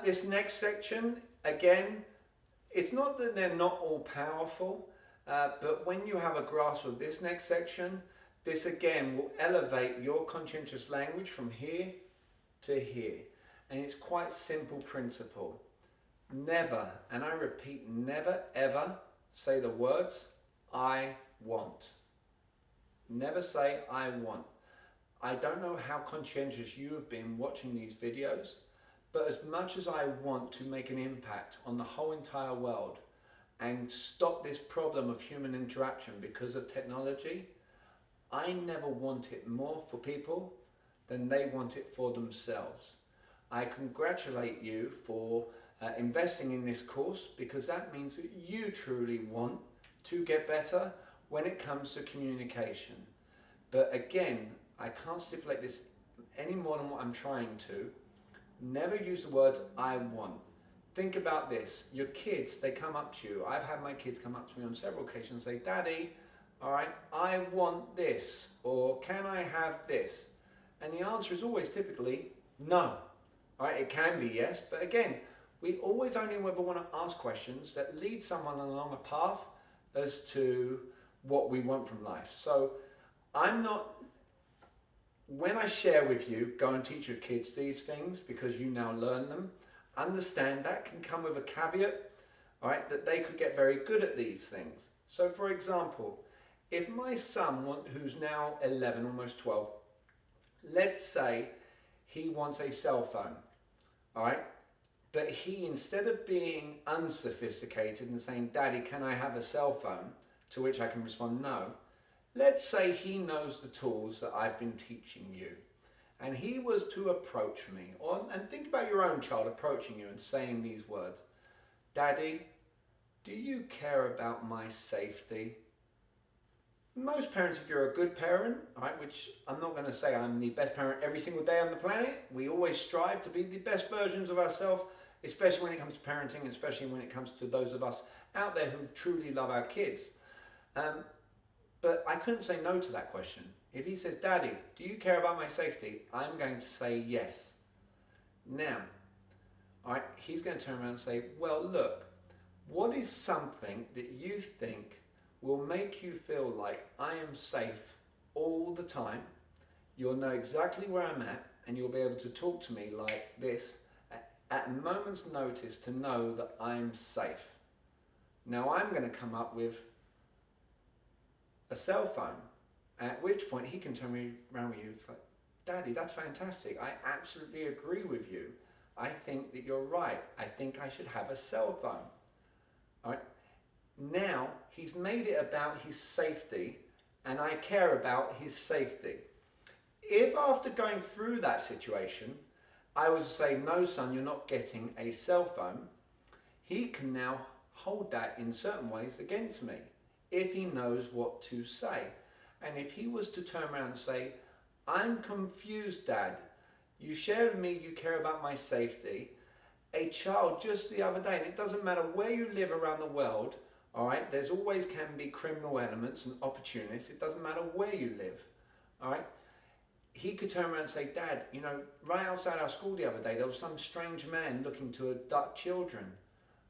This next section, again, it's not that they're not all powerful, but when you have a grasp of this next section, this again will elevate your conscientious language from here to here. And it's quite simple principle. Never, and I repeat, never ever say the words, I want. Never say, I want. I don't know how conscientious you have been watching these videos, but as much as I want to make an impact on the whole entire world and stop this problem of human interaction because of technology, I never want it more for people than they want it for themselves. I congratulate you for investing in this course, because that means that you truly want to get better when it comes to communication. But again, I can't stipulate this any more than what I'm trying to. Never use the words I want. Think about this. Your kids, they come up to you. I've had my kids come up to me on several occasions and say, Daddy, all right, I want this, or can I have this? And the answer is always typically no. All right, it can be yes, but again, we always only ever want to ask questions that lead someone along a path as to what we want from life. So I'm not, when I share with you, go and teach your kids these things because you now learn them, understand that can come with a caveat, all right, that they could get very good at these things. So for example, if my son, who's now 11, almost 12, let's say he wants a cell phone, all right, but he, instead of being unsophisticated and saying, Daddy, can I have a cell phone? To which I can respond, no. Let's say he knows the tools that I've been teaching you, and he was to approach me, and think about your own child approaching you and saying these words, Daddy, do you care about my safety? Most parents, if you're a good parent, right, which I'm not going to say I'm the best parent every single day on the planet, we always strive to be the best versions of ourselves, especially when it comes to parenting, especially when it comes to those of us out there who truly love our kids. But I couldn't say no to that question. If he says, Daddy, do you care about my safety? I'm going to say yes. Now, all right, he's going to turn around and say, well, look, what is something that you think will make you feel like I am safe all the time? You'll know exactly where I'm at, and you'll be able to talk to me like this at a moment's notice to know that I'm safe. Now I'm going to come up with a cell phone, at which point he can turn around with you. It's like, Daddy, that's fantastic. I absolutely agree with you. I think that you're right. I think I should have a cell phone. All right. Now he's made it about his safety, and I care about his safety. If after going through that situation, I was to say, no son, you're not getting a cell phone, he can now hold that in certain ways against me if he knows what to say. And if he was to turn around and say, I'm confused, Dad, you shared with me you care about my safety. A child just the other day, and it doesn't matter where you live around the world, all right, there's always can be criminal elements and opportunists. It doesn't matter where you live, all right. He could turn around and say, Dad, you know, right outside our school the other day, there was some strange man looking to abduct children.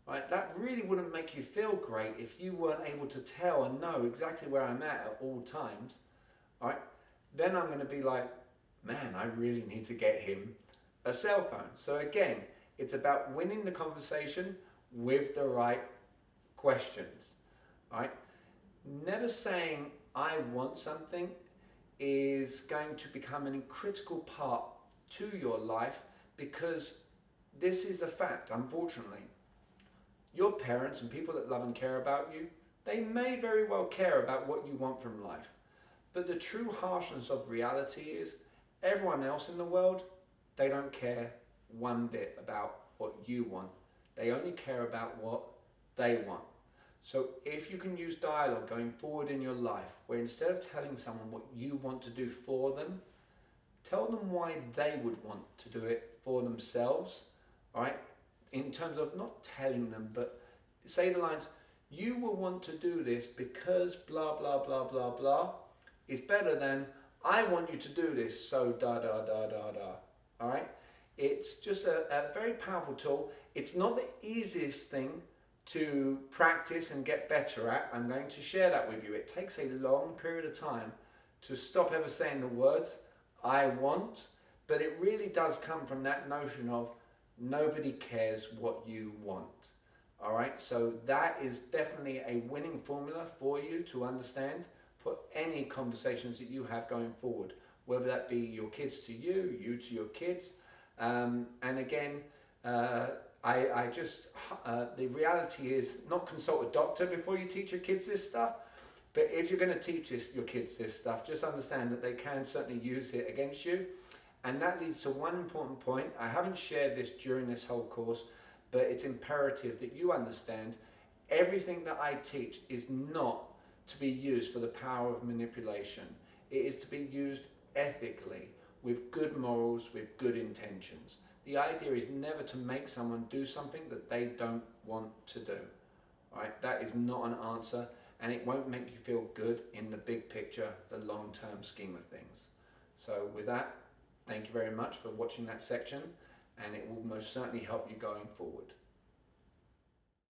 Right? That really wouldn't make you feel great if you weren't able to tell and know exactly where I'm at all times. All right? Then I'm going to be like, man, I really need to get him a cell phone. So again, it's about winning the conversation with the right questions. All right? Never saying I want something is going to become a critical part to your life, because this is a fact, unfortunately. Your parents and people that love and care about you, they may very well care about what you want from life. But the true harshness of reality is everyone else in the world, they don't care one bit about what you want. They only care about what they want. So if you can use dialogue going forward in your life, where instead of telling someone what you want to do for them, tell them why they would want to do it for themselves, all right? In terms of not telling them, but say the lines, you will want to do this because blah, blah, blah, blah, blah, is better than I want you to do this, so da, da, da, da, da, all right? It's just a very powerful tool. It's not the easiest thing to practice and get better at. I'm going to share that with you. It takes a long period of time to stop ever saying the words I want, but it really does come from that notion of nobody cares what you want. All right, so that is definitely a winning formula for you to understand for any conversations that you have going forward, whether that be your kids to you, you to your kids. And again, the reality is not consult a doctor before you teach your kids this stuff, but if you're going to teach your kids this stuff, just understand that they can certainly use it against you. And that leads to one important point. I haven't shared this during this whole course, but it's imperative that you understand everything that I teach is not to be used for the power of manipulation. It is to be used ethically, with good morals, with good intentions. The idea is never to make someone do something that they don't want to do. Right? That is not an answer, and it won't make you feel good in the big picture, the long-term scheme of things. So with that, thank you very much for watching that section, and it will most certainly help you going forward.